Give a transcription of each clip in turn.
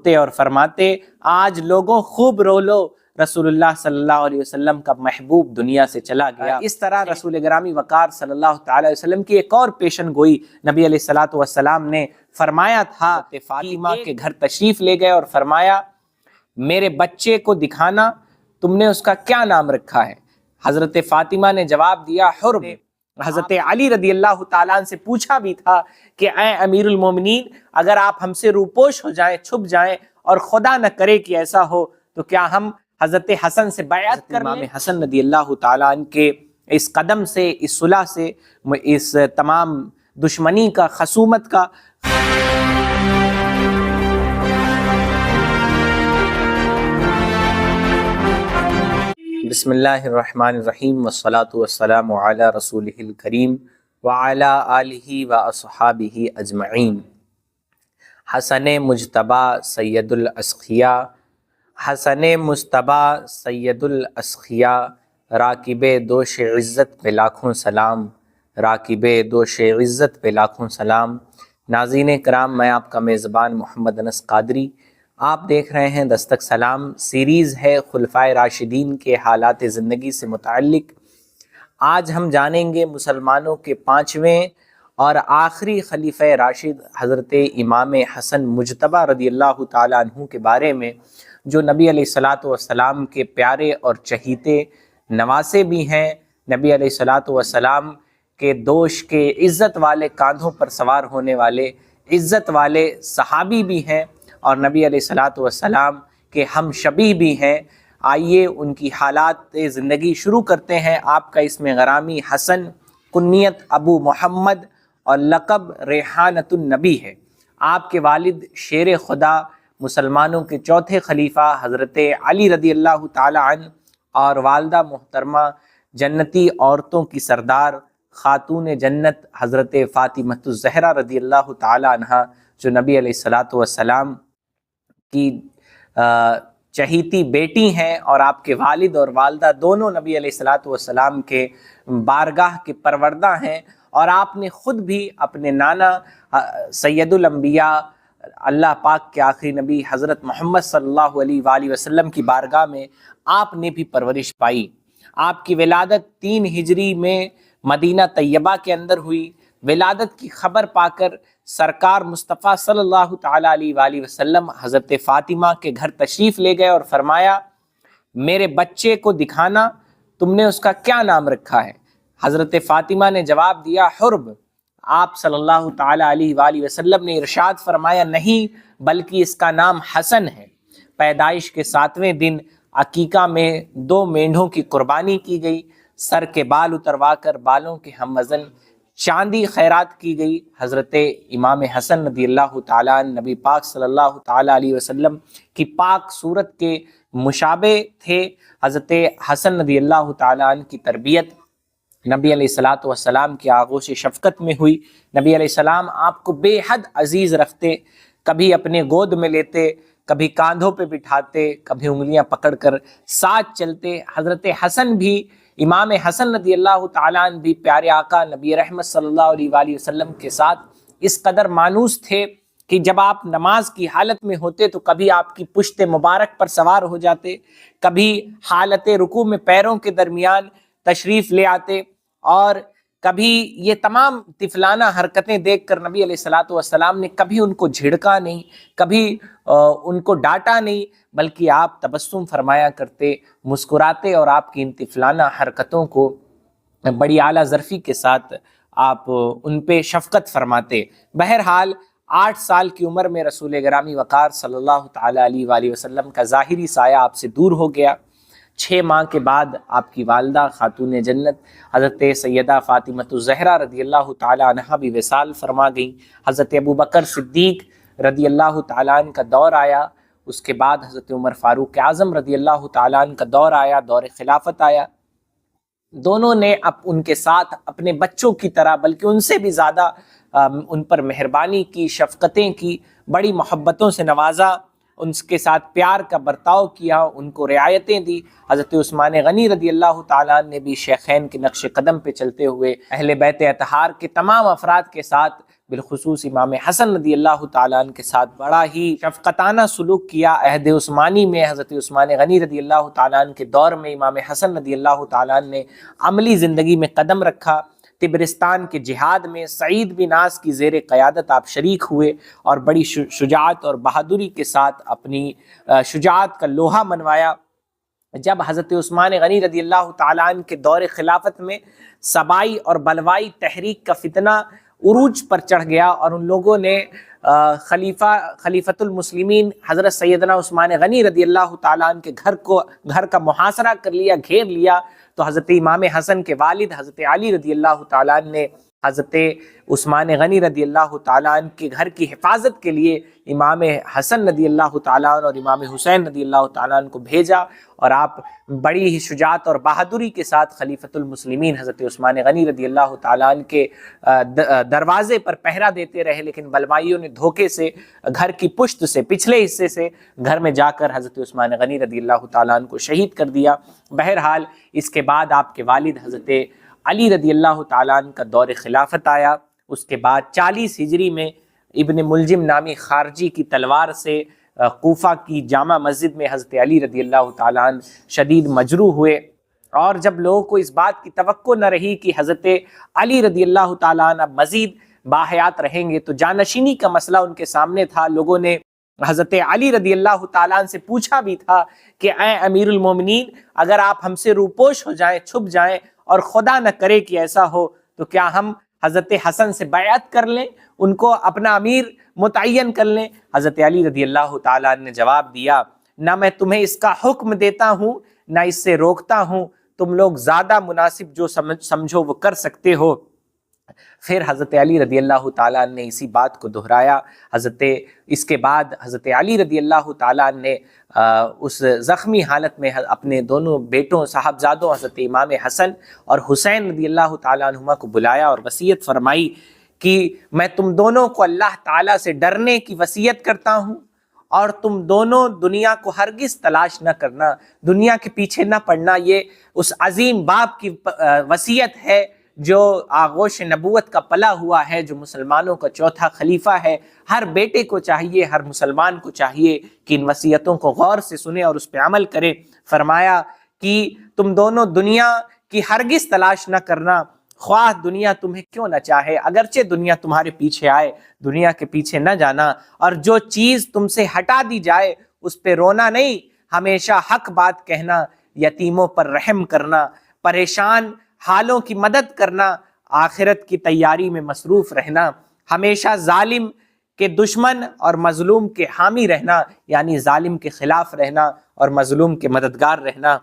روتے اور فرماتے آج لوگوں خوب رو لو، رسول اللہ صلی اللہ علیہ وسلم کا محبوب دنیا سے چلا گیا۔ اس طرح رسول گرامی وقار صلی اللہ تعالی وسلم کی ایک اور پیشن گوئی نبی علیہ الصلوۃ والسلام نے فرمایا تھا، فاطمہ کے گھر تشریف لے گئے اور فرمایا میرے بچے کو دکھانا، تم نے اس کا کیا نام رکھا ہے؟ حضرت فاطمہ نے جواب دیا حرب۔ حضرت علی رضی اللہ تعالیٰ عنہ سے پوچھا بھی تھا کہ اے امیر المومنین، اگر آپ ہم سے روپوش ہو جائیں، چھپ جائیں، اور خدا نہ کرے کہ ایسا ہو تو کیا ہم حضرت حسن سے بیعت کر لیں؟ امام حسن رضی اللہ تعالیٰ عنہ کے اس قدم سے، اس صلح سے، اس تمام دشمنی کا، خصومت کا بسم اللہ الرحمن الرحیم والصلاة والسلام علی رسولہ الکریم وعلی آلہ واصحابہ اجمعین۔ حسن مجتبی سید الاسقیاء، حسن مجتبی سید الاسقیاء، راکب دوش عزت پہ لاکھوں سلام، راکب دوش عزت پہ لاکھوں سلام۔ ناظرین کرام، میں آپ کا میزبان محمد انس قادری، آپ دیکھ رہے ہیں دستک سلام، سیریز ہے خلفائے راشدین کے حالات زندگی سے متعلق۔ آج ہم جانیں گے مسلمانوں کے 5ویں اور آخری خلیفہ راشد حضرت امام حسن مجتبی رضی اللہ تعالیٰ عنہ کے بارے میں، جو نبی علیہ الصلوۃ والسلام کے پیارے اور چہیتے نواسے بھی ہیں، نبی علیہ الصلوۃ والسلام کے دوش کے عزت والے کاندھوں پر سوار ہونے والے عزت والے صحابی بھی ہیں، اور نبی علیہ الصلوۃ والسلام کے ہم شبیہ بھی ہیں۔ آئیے ان کی حالات زندگی شروع کرتے ہیں۔ آپ کا اسم غرامی حسن، کنیت ابو محمد اور لقب ریحانۃ النبی ہے۔ آپ کے والد شیر خدا، مسلمانوں کے 4تھے خلیفہ حضرت علی رضی اللہ تعالی عنہ، اور والدہ محترمہ جنتی عورتوں کی سردار خاتون جنت حضرت فاطمہ الزہرا رضی اللہ تعالی عنہ، جو نبی علیہ الصلوۃ والسلام کی چہیتی بیٹی ہیں، اور آپ کے والد اور والدہ دونوں نبی علیہ الصلوۃ والسلام کے بارگاہ کے پروردہ ہیں، اور آپ نے خود بھی اپنے نانا سید الانبیاء اللہ پاک کے آخری نبی حضرت محمد صلی اللہ علیہ وآلہ وسلم کی بارگاہ میں آپ نے بھی پرورش پائی۔ آپ کی ولادت 3 ہجری میں مدینہ طیبہ کے اندر ہوئی۔ ولادت کی خبر پا کر سرکار مصطفیٰ صلی اللہ تعالیٰ علیہ وآلہ وسلم حضرت فاطمہ کے گھر تشریف لے گئے اور فرمایا میرے بچے کو دکھانا، تم نے اس کا کیا نام رکھا ہے؟ حضرت فاطمہ نے جواب دیا حرب۔ آپ صلی اللہ تعالیٰ علیہ وآلہ وسلم نے ارشاد فرمایا نہیں، بلکہ اس کا نام حسن ہے۔ پیدائش کے 7ویں دن عقیقہ میں 2 مینڈھوں کی قربانی کی گئی، سر کے بال اتروا کر بالوں کے ہم وزن چاندی خیرات کی گئی۔ حضرت امام حسن رضی اللہ تعالیٰ عنہ نبی پاک صلی اللہ تعالیٰ علیہ وسلم کی پاک صورت کے مشابہ تھے۔ حضرت حسن رضی اللہ تعالیٰ عنہ کی تربیت نبی علیہ الصلوۃ والسلام کی آغوش شفقت میں ہوئی۔ نبی علیہ السلام آپ کو بے حد عزیز رکھتے، کبھی اپنے گود میں لیتے، کبھی کاندھوں پہ بٹھاتے، کبھی انگلیاں پکڑ کر ساتھ چلتے۔ حضرت حسن بھی، امام حسن رضی اللہ تعالیٰ عنہ بھی پیارے آقا نبی رحمت صلی اللہ علیہ وآلہ وسلم کے ساتھ اس قدر مانوس تھے کہ جب آپ نماز کی حالت میں ہوتے تو کبھی آپ کی پشت مبارک پر سوار ہو جاتے، کبھی حالت رکوع میں پیروں کے درمیان تشریف لے آتے، اور کبھی یہ تمام طفلانہ حرکتیں دیکھ کر نبی علیہ الصلوۃ والسلام نے کبھی ان کو جھڑکا نہیں، کبھی ان کو ڈانٹا نہیں، بلکہ آپ تبسم فرمایا کرتے، مسکراتے، اور آپ کی ان طفلانہ حرکتوں کو بڑی اعلیٰ ظرفی کے ساتھ آپ ان پہ شفقت فرماتے۔ بہرحال 8 سال کی عمر میں رسول گرامی وقار صلی اللہ تعالیٰ علیہ وآلہ وسلم کا ظاہری سایہ آپ سے دور ہو گیا۔ 6 ماہ کے بعد آپ کی والدہ خاتون جنت حضرت سیدہ فاطمہ الزہرا رضی اللہ تعالیٰ عنہا بھی وصال فرما گئیں۔ حضرت ابوبکر صدیق رضی اللہ تعالیٰ عنہ کا دور آیا، اس کے بعد حضرت عمر فاروق اعظم رضی اللہ تعالیٰ عنہ کا دور آیا، دور خلافت آیا۔ دونوں نے ان کے ساتھ اپنے بچوں کی طرح بلکہ ان سے بھی زیادہ ان پر مہربانی کی، شفقتیں کی، بڑی محبتوں سے نوازا۔ ان کے ساتھ پیار کا برتاؤ کیا، ان کو رعایتیں دی۔ حضرت عثمان غنی رضی اللہ تعالیٰ عنہ نے بھی شیخین کے نقش قدم پہ چلتے ہوئے اہل بیت اطہار کے تمام افراد کے ساتھ، بالخصوص امام حسن رضی اللہ تعالیٰ عنہ کے ساتھ بڑا ہی شفقتانہ سلوک کیا۔ عہد عثمانی میں حضرت عثمان غنی رضی اللہ تعالیٰ عنہ کے دور میں امام حسن رضی اللہ تعالیٰ عنہ نے عملی زندگی میں قدم رکھا۔ طبرستان کے جہاد میں سعید بن عاص کی زیر قیادت آپ شریک ہوئے اور بڑی شجاعت اور بہادری کے ساتھ اپنی شجاعت کا لوہا منوایا۔ جب حضرت عثمان غنی رضی اللہ تعالیٰ عنہ کے دور خلافت میں سبائی اور بلوائی تحریک کا فتنہ عروج پر چڑھ گیا اور ان لوگوں نے خلیفۃ المسلمین حضرت سیدنا عثمان غنی رضی اللہ تعالیٰ عنہ کے گھر کا محاصرہ کر لیا، گھیر لیا، تو حضرت امام حسن کے والد حضرت علی رضی اللہ تعالیٰ عنہ نے حضرت عثمان غنی رضی اللہ تعالیٰ عنہ کے گھر کی حفاظت کے لیے امام حسن رضی اللہ تعالیٰ عنہ اور امام حسین رضی اللہ تعالیٰ عنہ کو بھیجا، اور آپ بڑی ہی شجاعت اور بہادری کے ساتھ خلیفۃ المسلمین حضرت عثمان غنی رضی اللہ تعالیٰ عنہ کے دروازے پر پہرا دیتے رہے، لیکن بلوائیوں نے دھوکے سے گھر کی پشت سے، پچھلے حصے سے گھر میں جا کر حضرت عثمان غنی رضی اللہ تعالیٰ عنہ کو شہید کر دیا۔ بہرحال اس کے بعد آپ کے والد حضرت علی رضی اللہ تعالیٰ عنہ کا دور خلافت آیا۔ اس کے بعد 40 ہجری میں ابن ملجم نامی خارجی کی تلوار سے کوفہ کی جامع مسجد میں حضرت علی رضی اللہ تعالیٰ عنہ شدید مجروح ہوئے، اور جب لوگوں کو اس بات کی توقع نہ رہی کہ حضرت علی رضی اللہ تعالیٰ عنہ مزید باحیات رہیں گے تو جانشینی کا مسئلہ ان کے سامنے تھا۔ لوگوں نے حضرت علی رضی اللہ تعالیٰ عنہ سے پوچھا بھی تھا کہ اے امیر المومنین، اگر آپ ہم سے روپوش ہو جائیں، چھپ جائیں، اور خدا نہ کرے کہ ایسا ہو، تو کیا ہم حضرت حسن سے بیعت کر لیں، ان کو اپنا امیر متعین کر لیں؟ حضرت علی رضی اللہ تعالیٰ عنہ نے جواب دیا، نہ میں تمہیں اس کا حکم دیتا ہوں نہ اس سے روکتا ہوں، تم لوگ زیادہ مناسب جو سمجھو وہ کر سکتے ہو۔ پھر حضرت علی رضی اللہ تعالیٰ عنہ نے اسی بات کو دہرایا۔ اس کے بعد حضرت علی رضی اللہ تعالیٰ عنہ نے اس زخمی حالت میں اپنے دونوں بیٹوں صاحبزادوں حضرت امام حسن اور حسین رضی اللہ تعالیٰ عنہما کو بلایا اور وصیت فرمائی کہ میں تم دونوں کو اللہ تعالیٰ سے ڈرنے کی وصیت کرتا ہوں، اور تم دونوں دنیا کو ہرگز تلاش نہ کرنا، دنیا کے پیچھے نہ پڑنا۔ یہ اس عظیم باپ کی وصیت ہے جو آغوش نبوت کا پلا ہوا ہے، جو مسلمانوں کا چوتھا خلیفہ ہے۔ ہر بیٹے کو چاہیے، ہر مسلمان کو چاہیے کہ ان وصیتوں کو غور سے سنے اور اس پہ عمل کرے۔ فرمایا کہ تم دونوں دنیا کی ہرگز تلاش نہ کرنا، خواہ دنیا تمہیں کیوں نہ چاہے، اگرچہ دنیا تمہارے پیچھے آئے، دنیا کے پیچھے نہ جانا، اور جو چیز تم سے ہٹا دی جائے اس پہ رونا نہیں، ہمیشہ حق بات کہنا، یتیموں پر رحم کرنا، پریشان حالوں کی مدد کرنا، آخرت کی تیاری میں مصروف رہنا، ہمیشہ ظالم کے دشمن اور مظلوم کے حامی رہنا، یعنی ظالم کے خلاف رہنا اور مظلوم کے مددگار رہنا۔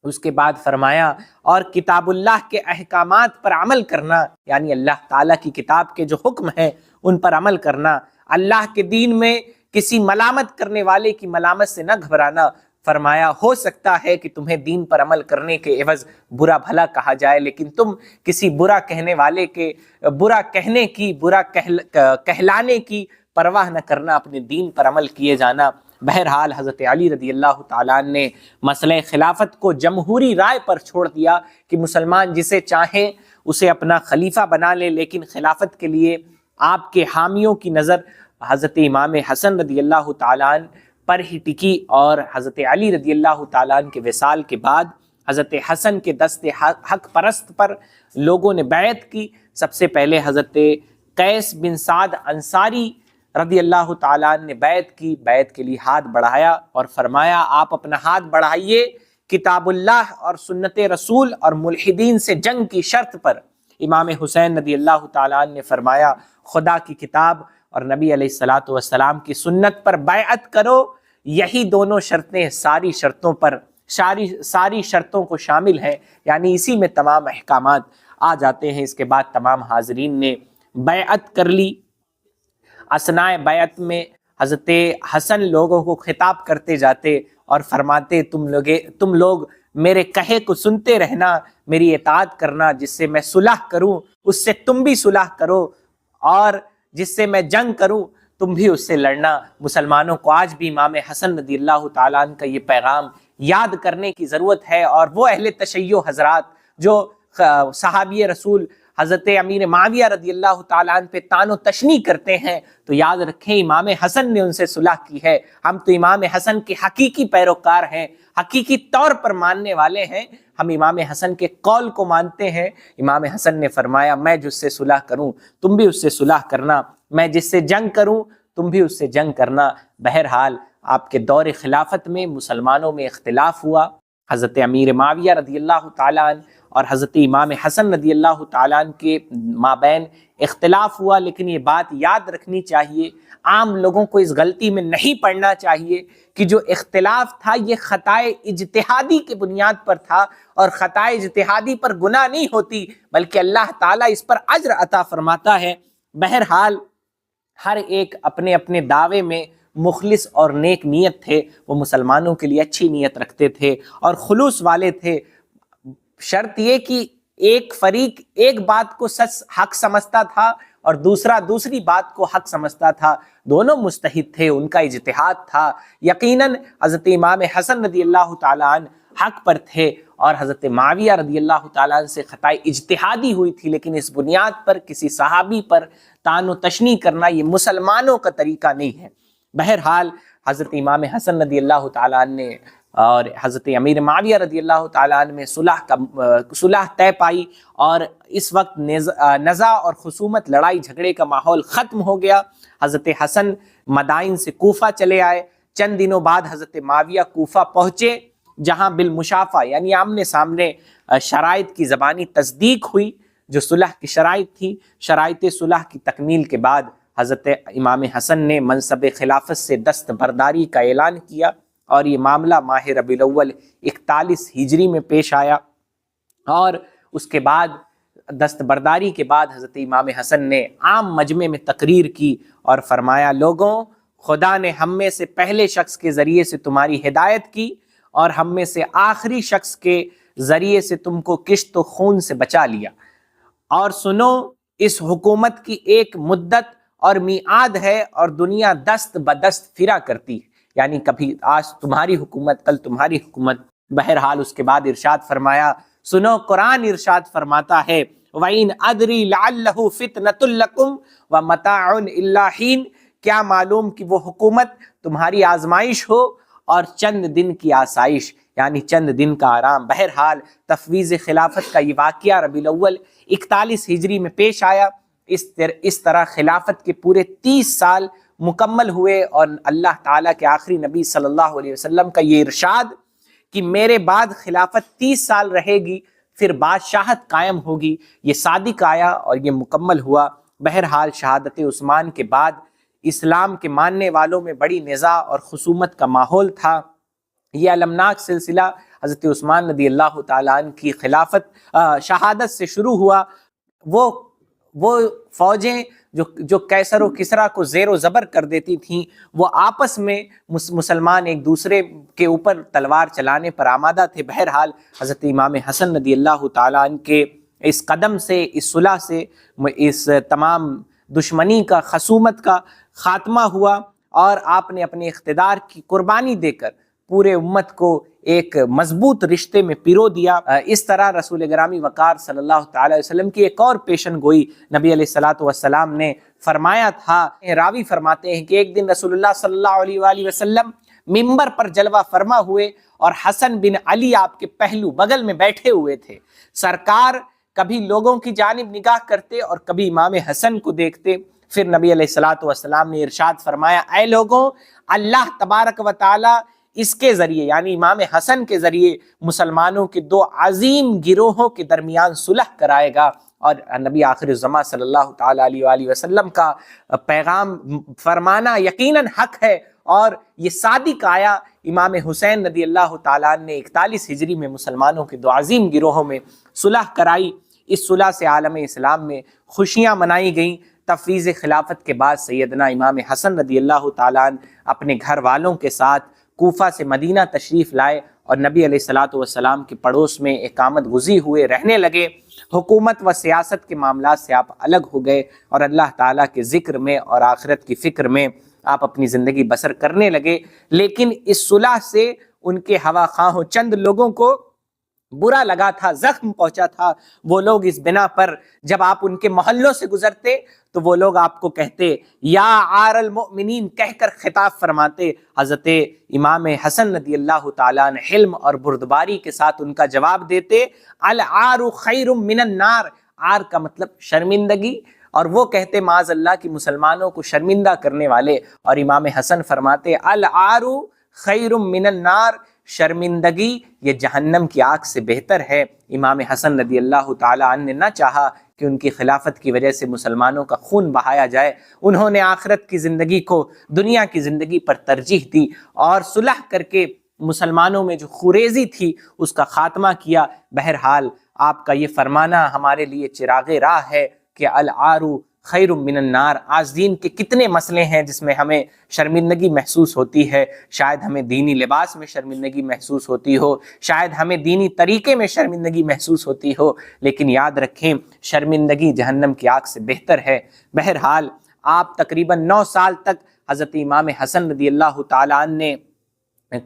اس کے بعد فرمایا اور کتاب اللہ کے احکامات پر عمل کرنا، یعنی اللہ تعالیٰ کی کتاب کے جو حکم ہیں ان پر عمل کرنا، اللہ کے دین میں کسی ملامت کرنے والے کی ملامت سے نہ گھبرانا۔ فرمایا ہو سکتا ہے کہ تمہیں دین پر عمل کرنے کے عوض برا بھلا کہا جائے، لیکن تم کسی برا کہنے والے کے برا کہنے کی، برا کہلانے کی پرواہ نہ کرنا، اپنے دین پر عمل کیے جانا۔ بہرحال حضرت علی رضی اللہ تعالیٰ عنہ نے مسئلہ خلافت کو جمہوری رائے پر چھوڑ دیا کہ مسلمان جسے چاہیں اسے اپنا خلیفہ بنا لے، لیکن خلافت کے لیے آپ کے حامیوں کی نظر حضرت امام حسن رضی اللہ تعالیٰ عنہ پر ہی ٹکی، اور حضرت علی رضی اللہ تعالیٰ عنہ کے وصال کے بعد حضرت حسن کے دست حق پرست پر لوگوں نے بیعت کی۔ سب سے پہلے حضرت قیس بن سعد انصاری رضی اللہ تعالیٰ عنہ نے بیعت کی، بیعت کے لیے ہاتھ بڑھایا اور فرمایا آپ اپنا ہاتھ بڑھائیے کتاب اللہ اور سنت رسول اور ملحدین سے جنگ کی شرط پر۔ امام حسین رضی اللہ تعالیٰ عنہ نے فرمایا خدا کی کتاب اور نبی علیہ الصلوۃ والسلام کی سنت پر بیعت کرو، یہی دونوں شرطیں ساری شرطوں کو شامل ہیں، یعنی اسی میں تمام احکامات آ جاتے ہیں۔ اس کے بعد تمام حاضرین نے بیعت کر لی۔ اثناء بیعت میں حضرت حسن لوگوں کو خطاب کرتے جاتے اور فرماتے تم لوگ میرے کہے کو سنتے رہنا، میری اطاعت کرنا، جس سے میں صلح کروں اس سے تم بھی صلح کرو، اور جس سے میں جنگ کروں تم بھی اس سے لڑنا۔ مسلمانوں کو آج بھی امام حسن رضی اللہ تعالیٰ عنہ کا یہ پیغام یاد کرنے کی ضرورت ہے، اور وہ اہل تشیع حضرات جو صحابی رسول حضرت امیر معاویہ رضی اللہ تعالیٰ عنہ پہ طعن و تشنیع کرتے ہیں تو یاد رکھیں امام حسن نے ان سے صلح کی ہے۔ ہم تو امام حسن کے حقیقی پیروکار ہیں، حقیقی طور پر ماننے والے ہیں، ہم امام حسن کے قول کو مانتے ہیں۔ امام حسن نے فرمایا میں جس سے صلح کروں تم بھی اس سے صلح کرنا، میں جس سے جنگ کروں تم بھی اس سے جنگ کرنا۔ بہرحال آپ کے دور خلافت میں مسلمانوں میں اختلاف ہوا، حضرت امیر معاویہ رضی اللہ تعالیٰ عنہ اور حضرت امام حسن رضی اللہ تعالیٰ عنہ کے مابین اختلاف ہوا، لیکن یہ بات یاد رکھنی چاہیے، عام لوگوں کو اس غلطی میں نہیں پڑنا چاہیے کہ جو اختلاف تھا یہ خطائے اجتہادی کی بنیاد پر تھا، اور خطائے اجتہادی پر گناہ نہیں ہوتی بلکہ اللہ تعالیٰ اس پر اجر عطا فرماتا ہے۔ بہرحال ہر ایک اپنے اپنے دعوے میں مخلص اور نیک نیت تھے، وہ مسلمانوں کے لیے اچھی نیت رکھتے تھے اور خلوص والے تھے۔ شرط یہ کہ ایک فریق ایک بات کو سچ حق سمجھتا تھا اور دوسرا دوسری بات کو حق سمجھتا تھا، دونوں مجتہد تھے، ان کا اجتہاد تھا۔ یقیناً حضرت امام حسن رضی اللہ تعالیٰ عنہ حق پر تھے اور حضرت معاویہ رضی اللہ تعالیٰ عنہ سے خطائے اجتہادی ہوئی تھی، لیکن اس بنیاد پر کسی صحابی پر طعن و تشنیع کرنا یہ مسلمانوں کا طریقہ نہیں ہے۔ بہرحال حضرت امام حسن رضی اللہ تعالیٰ عنہ نے اور حضرت امیر معاویہ رضی اللہ تعالیٰ عنہ میں صلح طے پائی، اور اس وقت نزاع اور خصومت لڑائی جھگڑے کا ماحول ختم ہو گیا۔ حضرت حسن مدائن سے کوفہ چلے آئے، چند دنوں بعد حضرت معاویہ کوفہ پہنچے جہاں بالمشافہ یعنی آمنے سامنے شرائط کی زبانی تصدیق ہوئی، جو صلح کی شرائط تھی۔ شرائط صلح کی تکمیل کے بعد حضرت امام حسن نے منصب خلافت سے دستبرداری کا اعلان کیا، اور یہ معاملہ ماہ ربیع الاول 41 ہجری میں پیش آیا، اور اس کے بعد دستبرداری کے بعد حضرت امام حسن نے عام مجمع میں تقریر کی اور فرمایا لوگوں، خدا نے ہم میں سے پہلے شخص کے ذریعے سے تمہاری ہدایت کی اور ہم میں سے آخری شخص کے ذریعے سے تم کو کشت و خون سے بچا لیا، اور سنو اس حکومت کی ایک مدت اور میعاد ہے اور دنیا دست بدست پھرا کرتی ہے، یعنی کبھی آج تمہاری حکومت کل تمہاری حکومت۔ بہرحال اس کے بعد ارشاد فرمایا، سنو قرآن ارشاد فرماتا ہے وَإِنْ أَدْرِي لَعَلَّهُ فِتْنَةٌ لَكُمْ وَمَتَاعٌ إِلَّا حِينٌ، کیا معلوم کہ وہ حکومت تمہاری آزمائش ہو اور چند دن کی آسائش، یعنی چند دن کا آرام۔ بہرحال تفویض خلافت کا یہ واقعہ ربیع الاول 41 ہجری میں پیش آیا۔ اس طرح خلافت کے پورے 30 سال مکمل ہوئے، اور اللہ تعالیٰ کے آخری نبی صلی اللہ علیہ وسلم کا یہ ارشاد کہ میرے بعد خلافت 30 سال رہے گی، پھر بادشاہت قائم ہوگی، یہ صادق آیا اور یہ مکمل ہوا۔ بہرحال شہادت عثمان کے بعد اسلام کے ماننے والوں میں بڑی نزاع اور خصومت کا ماحول تھا۔ یہ المناک سلسلہ حضرت عثمان رضی اللہ تعالیٰ عنہ کی خلافت شہادت سے شروع ہوا۔ وہ فوجیں جو قیصر و کسریٰ کو زیر و زبر کر دیتی تھیں، وہ آپس میں مسلمان ایک دوسرے کے اوپر تلوار چلانے پر آمادہ تھے۔ بہرحال حضرت امام حسن رضی اللہ تعالیٰ عنہ کے اس قدم سے، اس صلح سے، اس تمام دشمنی کا، خصومت کا خاتمہ ہوا، اور آپ نے اپنے اقتدار کی قربانی دے کر پورے امت کو ایک مضبوط رشتے میں پیرو دیا۔ اس طرح رسول گرامی وقار صلی اللہ تعالی وسلم کی ایک اور پیشن گوئی نبی علیہ الصلوۃ والسلام نے فرمایا تھا۔ راوی فرماتے ہیں کہ ایک دن رسول اللہ صلی اللہ علیہ وآلہ وسلم ممبر پر جلوہ فرما ہوئے، اور حسن بن علی آپ کے پہلو بغل میں بیٹھے ہوئے تھے۔ سرکار کبھی لوگوں کی جانب نگاہ کرتے اور کبھی امام حسن کو دیکھتے۔ پھر نبی علیہ الصلوۃ والسلام نے ارشاد فرمایا، اے لوگوں، اللہ تبارک و تعالی اس کے ذریعے یعنی امام حسن کے ذریعے مسلمانوں کے دو عظیم گروہوں کے درمیان صلح کرائے گا۔ اور نبی آخر الزماں صلی اللہ تعالی علیہ وآلہ وسلم کا پیغام فرمانا یقیناً حق ہے، اور یہ صادق آیا۔ امام حسین رضی اللہ تعالیٰ عنہ نے 41 ہجری میں مسلمانوں کے دو عظیم گروہوں میں صلح کرائی۔ اس صلح سے عالم اسلام میں خوشیاں منائی گئیں۔ تفویض خلافت کے بعد سیدنا امام حسن رضی اللہ تعالیٰ عنہ اپنے گھر والوں کے ساتھ کوفہ سے مدینہ تشریف لائے اور نبی علیہ الصلوۃ والسلام کے پڑوس میں اقامت گزی ہوئے رہنے لگے، حکومت و سیاست کے معاملات سے آپ الگ ہو گئے اور اللہ تعالیٰ کے ذکر میں اور آخرت کی فکر میں آپ اپنی زندگی بسر کرنے لگے۔ لیکن اس صلح سے ان کے ہوا خواہوں چند لوگوں کو برا لگا تھا، زخم پہنچا تھا۔ وہ لوگ اس بنا پر جب آپ ان کے محلوں سے گزرتے تو وہ لوگ آپ کو کہتے یا عار المؤمنین کہہ کر خطاب فرماتے۔ حضرت امام حسن رضی اللہ تعالیٰ عنہ حلم اور بردباری کے ساتھ ان کا جواب دیتے، العار خیر من النار، عار کا مطلب شرمندگی، اور وہ کہتے معاذ اللہ کہ مسلمانوں کو شرمندہ کرنے والے، اور امام حسن فرماتے العار خیر من النار، شرمندگی یہ جہنم کی آگ سے بہتر ہے۔ امام حسن رضی اللہ تعالیٰ عنہ نے نہ چاہا کہ ان کی خلافت کی وجہ سے مسلمانوں کا خون بہایا جائے، انہوں نے آخرت کی زندگی کو دنیا کی زندگی پر ترجیح دی اور صلح کر کے مسلمانوں میں جو خوریزی تھی اس کا خاتمہ کیا۔ بہرحال آپ کا یہ فرمانا ہمارے لیے چراغ راہ ہے کہ العار خیر من النار۔ آج دین کے کتنے مسئلے ہیں جس میں ہمیں شرمندگی محسوس ہوتی ہے، شاید ہمیں دینی لباس میں شرمندگی محسوس ہوتی ہو، شاید ہمیں دینی طریقے میں شرمندگی محسوس ہوتی ہو، لیکن یاد رکھیں شرمندگی جہنم کی آگ سے بہتر ہے۔ بہرحال آپ تقریباً 9 سال تک حضرت امام حسن رضی اللہ تعالیٰ عنہ نے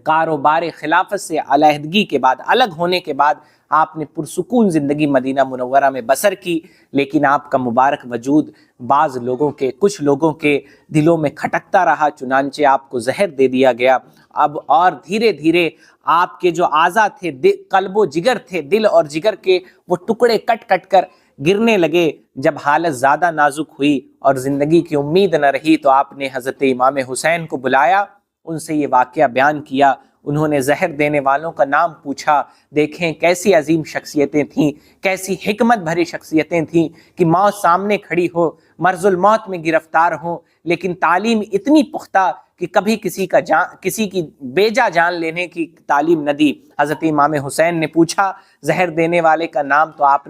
کاروبار خلافت سے علیحدگی کے بعد، الگ ہونے کے بعد آپ نے پرسکون زندگی مدینہ منورہ میں بسر کی، لیکن آپ کا مبارک وجود بعض لوگوں کے، کچھ لوگوں کے دلوں میں کھٹکتا رہا، چنانچہ آپ کو زہر دے دیا گیا۔ اب اور دھیرے دھیرے آپ کے جو اعضاء تھے، قلب و جگر تھے، دل اور جگر کے، وہ ٹکڑے کٹ کٹ کر گرنے لگے۔ جب حالت زیادہ نازک ہوئی اور زندگی کی امید نہ رہی تو آپ نے حضرت امام حسین کو بلایا، ان سے یہ واقعہ بیان کیا۔ انہوں نے زہر دینے والوں کا نام پوچھا۔ دیکھیں کیسی عظیم شخصیتیں تھیں، کیسی حکمت بھری شخصیتیں تھیں کہ موت سامنے کھڑی ہو، مرض الموت میں گرفتار ہوں، لیکن تعلیم اتنی پختہ کہ کبھی کسی کی بیجا جان لینے کی تعلیم نہ دی۔ حضرت امام حسین نے پوچھا زہر دینے والے کا نام، تو آپ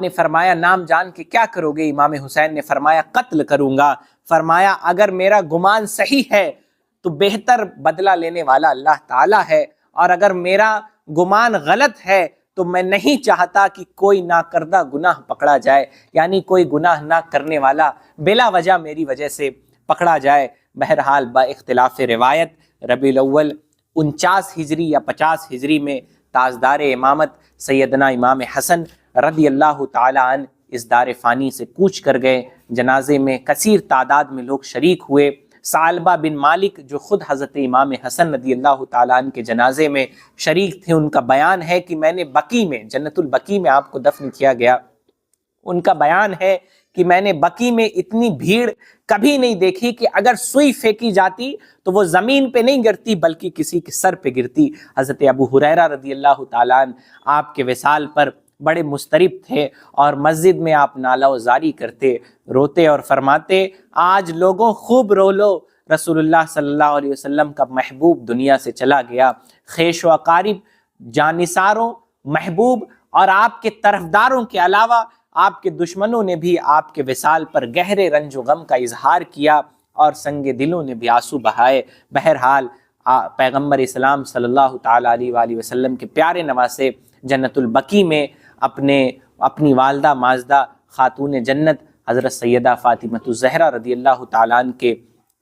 نے فرمایا نام جان کے کیا کرو گے؟ امام حسین نے فرمایا قتل کروں گا۔ فرمایا اگر میرا گمان صحیح ہے تو بہتر بدلہ لینے والا اللہ تعالیٰ ہے، اور اگر میرا گمان غلط ہے تو میں نہیں چاہتا کہ کوئی ناکردہ گناہ پکڑا جائے، یعنی کوئی گناہ نہ کرنے والا بلا وجہ میری وجہ سے پکڑا جائے۔ بہرحال با اختلاف روایت ربیع الاول 49 ہجری یا 50 ہجری میں تاجدار امامت سیدنا امام حسن رضی اللہ تعالیٰ عنہ اس دار فانی سے کوچ کر گئے۔ جنازے میں کثیر تعداد میں لوگ شریک ہوئے۔ ثعلبہ بن مالک جو خود حضرت امام حسن رضی اللہ تعالیٰ عنہ کے جنازے میں شریک تھے، ان کا بیان ہے کہ میں نے بقیع میں، جنت البقیع میں آپ کو دفن کیا گیا، ان کا بیان ہے کہ میں نے بقیع میں اتنی بھیڑ کبھی نہیں دیکھی کہ اگر سوئی پھینکی جاتی تو وہ زمین پہ نہیں گرتی بلکہ کسی کے سر پہ گرتی۔ حضرت ابو ہریرہ رضی اللہ تعالیٰ عنہ آپ کے وصال پر بڑے مضطرب تھے اور مسجد میں آپ نالہ و زاری کرتے، روتے اور فرماتے آج لوگوں خوب رو لو، رسول اللہ صلی اللہ علیہ وسلم کا محبوب دنیا سے چلا گیا۔ خیش و اقارب، جانثاروں، محبوب اور آپ کے طرفداروں کے علاوہ آپ کے دشمنوں نے بھی آپ کے وصال پر گہرے رنج و غم کا اظہار کیا اور سنگ دلوں نے بھی آنسو بہائے۔ بہرحال پیغمبر اسلام صلی اللہ تعالیٰ علیہ وآلہ وسلم کے پیارے نواسے جنت البقیع میں اپنی والدہ ماجدہ خاتون جنت حضرت سیدہ فاطمہ الزہرا رضی اللہ تعالیٰ عنہ کے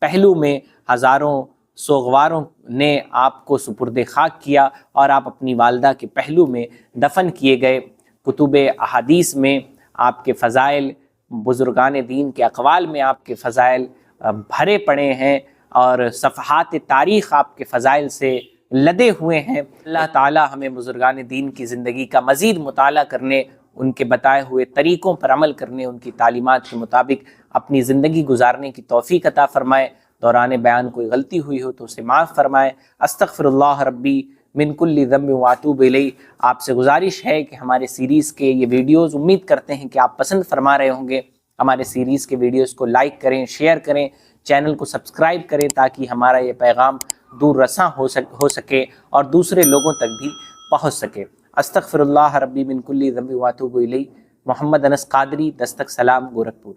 پہلو میں ہزاروں سوگواروں نے آپ کو سپرد خاک کیا اور آپ اپنی والدہ کے پہلو میں دفن کیے گئے۔ کتب احادیث میں آپ کے فضائل، بزرگان دین کے اقوال میں آپ کے فضائل بھرے پڑے ہیں اور صفحات تاریخ آپ کے فضائل سے لدے ہوئے ہیں۔ اللہ تعالی ہمیں بزرگان دین کی زندگی کا مزید مطالعہ کرنے، ان کے بتائے ہوئے طریقوں پر عمل کرنے، ان کی تعلیمات کے مطابق اپنی زندگی گزارنے کی توفیق عطا فرمائے۔ دوران بیان کوئی غلطی ہوئی ہو تو اسے معاف فرمائے۔ استغفر اللہ ربی من کل ذنب واتوب الیہ۔ آپ سے گزارش ہے کہ ہمارے سیریز کے یہ ویڈیوز امید کرتے ہیں کہ آپ پسند فرما رہے ہوں گے۔ ہمارے سیریز کے ویڈیوز کو لائک کریں، شیئر کریں، چینل کو سبسکرائب کریں تاکہ ہمارا یہ پیغام دور رساں ہو سکے اور دوسرے لوگوں تک بھی پہنچ سکے۔ استغفر اللہ ربی من کل ذنب واتوب الیہ۔ محمد انس قادری، دستک سلام، گورکھپور۔